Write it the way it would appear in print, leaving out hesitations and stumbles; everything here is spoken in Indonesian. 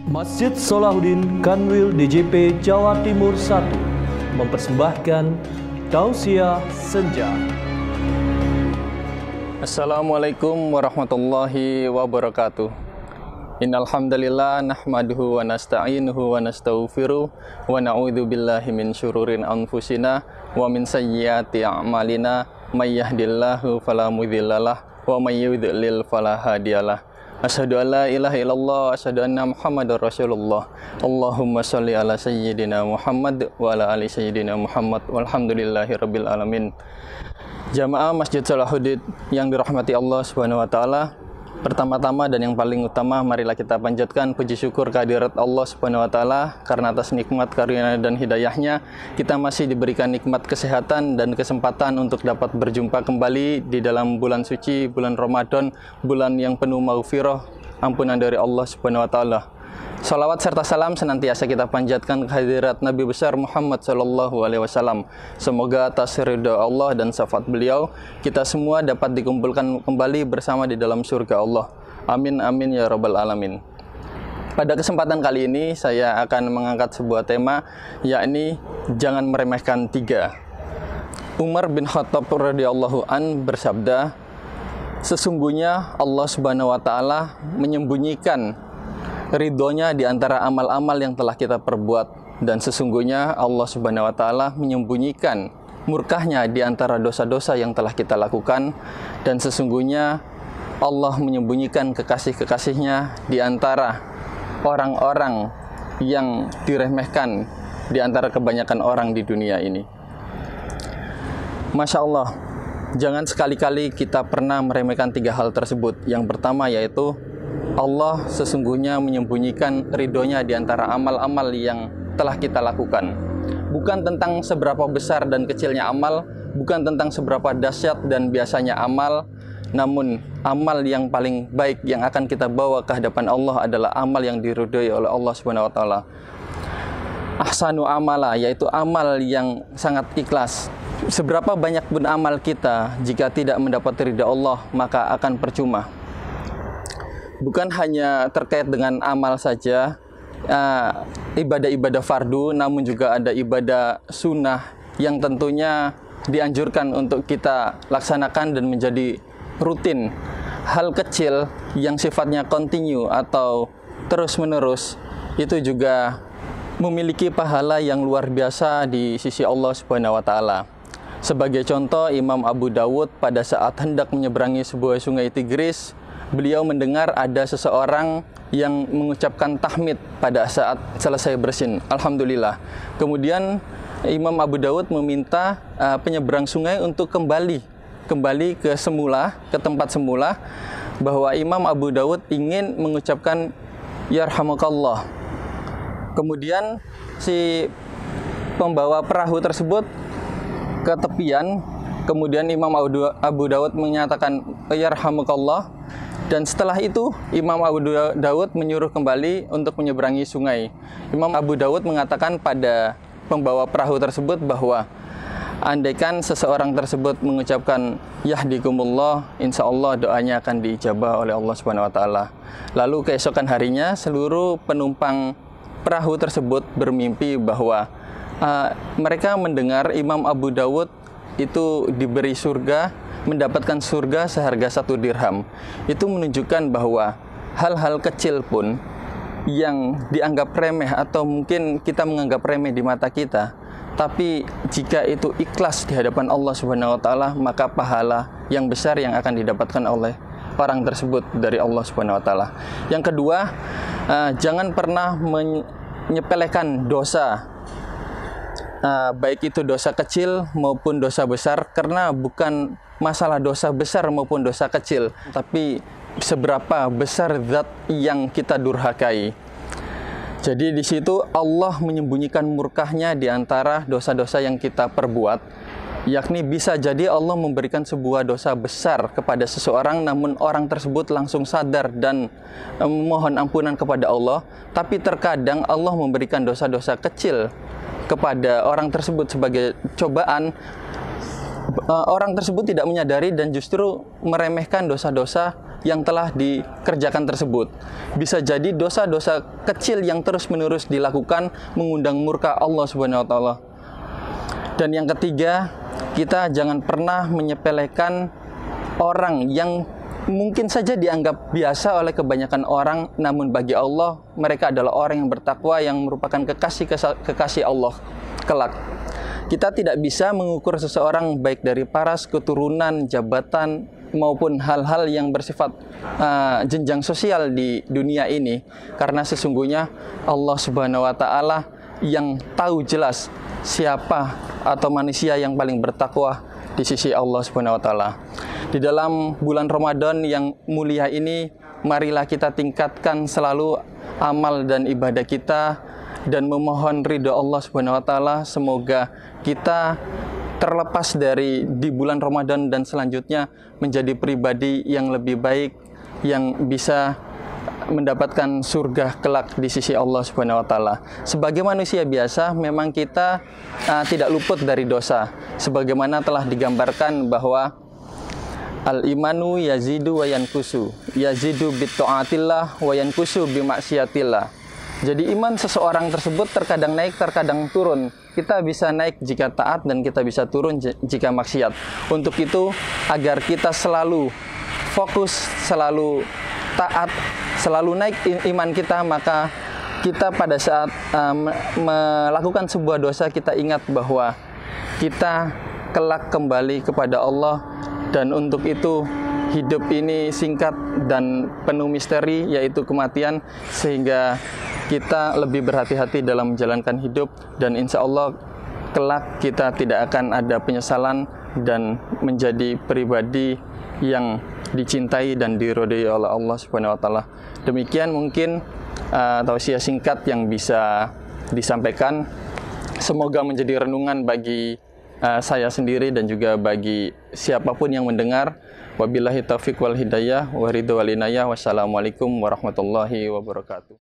Masjid Salahuddin Kanwil DJP Jawa Timur 1 mempersembahkan Tausiah Senja. Assalamualaikum warahmatullahi wabarakatuh. Innal hamdalillah nahmaduhu wa nasta'inuhu wa nastaghfiruh wa na'udzu billahi min syururin anfusina wa min sayyiati a'malina may yahdihillahu fala mudhillalah wa may yudlil fala hadiyalah. Asyhadu an la ilaha illallah wa asyhadu anna Muhammadar Rasulullah. Allahumma shalli ala sayyidina Muhammad wa ala ali sayyidina Muhammad walhamdulillahi rabbil alamin. Jamaah Masjid Salahuddin yang dirahmati Allah Subhanahu wa taala, pertama-tama dan yang paling utama, marilah kita panjatkan puji syukur kehadirat Allah Subhanahu wa taala karena atas nikmat karunia dan hidayahnya kita masih diberikan nikmat kesehatan dan kesempatan untuk dapat berjumpa kembali di dalam bulan suci, bulan Ramadan, bulan yang penuh maghfirah, ampunan dari Allah Subhanahu wa taala. Salawat serta salam senantiasa kita panjatkan kehadirat Nabi besar Muhammad sallallahu alaihi wasallam. Semoga atas ridha Allah dan syafaat beliau kita semua dapat dikumpulkan kembali bersama di dalam surga Allah. Amin amin ya rabbal alamin. Pada kesempatan kali ini saya akan mengangkat sebuah tema, yakni jangan meremehkan tiga. Umar bin Khattab radhiyallahu an bersabda, sesungguhnya Allah Subhanahu wa taala menyembunyikan ridhonya di antara amal-amal yang telah kita perbuat, dan sesungguhnya Allah Subhanahu wa taala menyembunyikan murkahnya di antara dosa-dosa yang telah kita lakukan, dan sesungguhnya Allah menyembunyikan kekasih-kekasihnya di antara orang-orang yang diremehkan di antara kebanyakan orang di dunia ini. Masya Allah, jangan sekali-kali kita pernah meremehkan tiga hal tersebut. Yang pertama yaitu Allah sesungguhnya menyembunyikan ridhonya di antara amal-amal yang telah kita lakukan. Bukan tentang seberapa besar dan kecilnya amal, bukan tentang seberapa dahsyat dan biasanya amal, namun amal yang paling baik yang akan kita bawa ke hadapan Allah adalah amal yang diridhoi oleh Allah Subhanahu wa taala. Ahsanu amala, yaitu amal yang sangat ikhlas. Seberapa banyak pun amal kita, jika tidak mendapat ridha Allah, maka akan percuma. Bukan hanya terkait dengan amal saja, ibadah-ibadah fardu, namun juga ada ibadah sunnah yang tentunya dianjurkan untuk kita laksanakan dan menjadi rutin. Hal kecil yang sifatnya continue atau terus-menerus itu juga memiliki pahala yang luar biasa di sisi Allah Subhanahu wa taala. Sebagai contoh, Imam Abu Dawud pada saat hendak menyeberangi sebuah sungai Tigris, beliau mendengar ada seseorang yang mengucapkan tahmid pada saat selesai bersin. Alhamdulillah. Kemudian Imam Abu Dawud meminta penyeberang sungai untuk kembali ke semula, ke tempat semula, bahwa Imam Abu Dawud ingin mengucapkan yarhamukallah. Kemudian si pembawa perahu tersebut ke tepian. Kemudian Imam Abu Dawud menyatakan yarhamukallah. Dan setelah itu Imam Abu Dawud menyuruh kembali untuk menyeberangi sungai. Imam Abu Dawud mengatakan pada pembawa perahu tersebut bahwa andaikan seseorang tersebut mengucapkan yahdikumullah, insya Allah doanya akan diijabah oleh Allah Subhanahu wa taala. Lalu keesokan harinya seluruh penumpang perahu tersebut bermimpi bahwa mereka mendengar Imam Abu Dawud itu diberi surga, mendapatkan surga seharga 1 dirham. Itu menunjukkan bahwa hal-hal kecil pun yang dianggap remeh atau mungkin kita menganggap remeh di mata kita, tapi jika itu ikhlas di hadapan Allah Subhanahu wa taala, maka pahala yang besar yang akan didapatkan oleh orang tersebut dari Allah Subhanahu wa taala. Yang kedua, jangan pernah menyepelekan dosa, baik itu dosa kecil maupun dosa besar, karena bukan masalah dosa besar maupun dosa kecil, tapi seberapa besar zat yang kita durhakai. Jadi di situ Allah menyembunyikan murkahnya di antara dosa-dosa yang kita perbuat, yakni bisa jadi Allah memberikan sebuah dosa besar kepada seseorang, namun orang tersebut langsung sadar dan memohon ampunan kepada Allah. Tapi terkadang Allah memberikan dosa-dosa kecil kepada orang tersebut sebagai cobaan. Orang tersebut tidak menyadari dan justru meremehkan dosa-dosa yang telah dikerjakan tersebut. Bisa jadi dosa-dosa kecil yang terus-menerus dilakukan mengundang murka Allah Subhanahu wa taala. Dan yang ketiga, kita jangan pernah menyepelekan orang yang mungkin saja dianggap biasa oleh kebanyakan orang, namun bagi Allah mereka adalah orang yang bertakwa, yang merupakan kekasih Allah kelak. Kita tidak bisa mengukur seseorang baik dari paras, keturunan, jabatan, maupun hal-hal yang bersifat jenjang sosial di dunia ini, karena sesungguhnya Allah Subhanahu wa taala yang tahu jelas siapa atau manusia yang paling bertakwa di sisi Allah Subhanahu wa taala. Di dalam bulan Ramadan yang mulia ini, marilah kita tingkatkan selalu amal dan ibadah kita dan memohon ridha Allah Subhanahu wa taala. Semoga kita terlepas dari di bulan Ramadan dan selanjutnya menjadi pribadi yang lebih baik, yang bisa mendapatkan surga kelak di sisi Allah Subhanahu wa taala. Sebagai manusia biasa, memang kita tidak luput dari dosa. Sebagaimana telah digambarkan bahwa al-imanu yazidu wa yankusu. Yazidu bitta'atillah wa yankusu bimaksiatillah. Jadi iman seseorang tersebut terkadang naik, terkadang turun. Kita bisa naik jika taat dan kita bisa turun jika maksiat. Untuk itu, agar kita selalu fokus, selalu taat, selalu naik iman kita, maka kita pada saat melakukan sebuah dosa, kita ingat bahwa kita kelak kembali kepada Allah. Dan untuk itu hidup ini singkat dan penuh misteri, yaitu kematian, sehingga kita lebih berhati-hati dalam menjalankan hidup, dan insya Allah kelak kita tidak akan ada penyesalan dan menjadi pribadi yang dicintai dan diridhai oleh Allah Subhanahu wa taala. Demikian mungkin tausiah singkat yang bisa disampaikan. Semoga menjadi renungan bagi saya sendiri dan juga bagi siapapun yang mendengar. Wabillahi taufiq wal hidayah wa ridho wal inayah. Wassalamualaikum warahmatullahi wabarakatuh.